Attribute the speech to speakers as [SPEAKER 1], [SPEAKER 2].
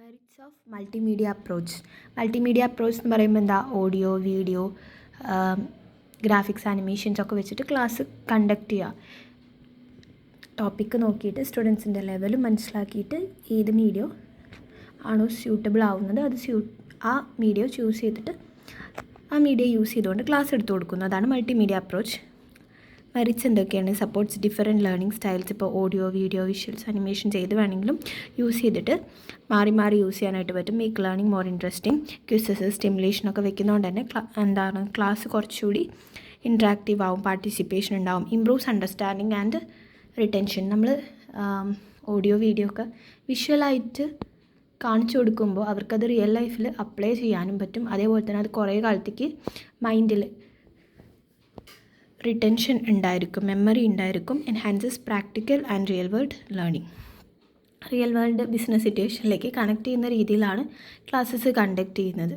[SPEAKER 1] Merits of multimedia approach. Multimedia approach എന്ന് പറയുമ്പോൾ എന്താ, ഓഡിയോ, വീഡിയോ, ഗ്രാഫിക്സ്, ആനിമേഷൻസ് ഒക്കെ വെച്ചിട്ട് ക്ലാസ് കണ്ടക്ട് ചെയ്യുക. ടോപ്പിക്ക് നോക്കിയിട്ട് സ്റ്റുഡൻസിൻ്റെ ലെവൽ മനസ്സിലാക്കിയിട്ട് ഏത് മീഡിയ ആണോ സ്യൂട്ടബിൾ ആവുന്നത് ആ മീഡിയ ചൂസ് ചെയ്തിട്ട് ആ മീഡിയ യൂസ് ചെയ്തുകൊണ്ട് ക്ലാസ് എടുത്തു കൊടുക്കുന്നു. അതാണ് മൾട്ടിമീഡിയ അപ്രോച്ച്. മെറിറ്റ്സ് എന്തൊക്കെയാണ്? Supports different learning styles. ഇപ്പോൾ ഓഡിയോ, വീഡിയോ, വിഷ്വൽസ്, അനിമേഷൻ ചെയ്ത് വേണമെങ്കിലും യൂസ് ചെയ്തിട്ട് മാറി യൂസ് ചെയ്യാനായിട്ട് പറ്റും. Make learning more interesting. Quizzes, സ്റ്റിമുലേഷനൊക്കെ വെക്കുന്നതുകൊണ്ട് തന്നെ ക്ലാസ് കുറച്ചുകൂടി ഇൻട്രാക്റ്റീവ് ആവും, പാർട്ടിസിപ്പേഷൻ ഉണ്ടാവും. Improves understanding and retention. നമ്മൾ ഓഡിയോ, വീഡിയോ ഒക്കെ വിഷ്വലായിട്ട് കാണിച്ചു കൊടുക്കുമ്പോൾ അവർക്കത് റിയൽ ലൈഫിൽ അപ്ലൈ ചെയ്യാനും പറ്റും. അതേപോലെ തന്നെ അത് കുറേ കാലത്തേക്ക് മൈൻഡിൽ റിട്ടൻഷൻ ഉണ്ടായിരിക്കും, മെമ്മറി ഉണ്ടായിരിക്കും. Enhances practical and real world learning. Real world business സിറ്റുവേഷനിലേക്ക് കണക്ട് ചെയ്യുന്ന രീതിയിലാണ് ക്ലാസ്സസ് കണ്ടക്ട് ചെയ്യുന്നത്.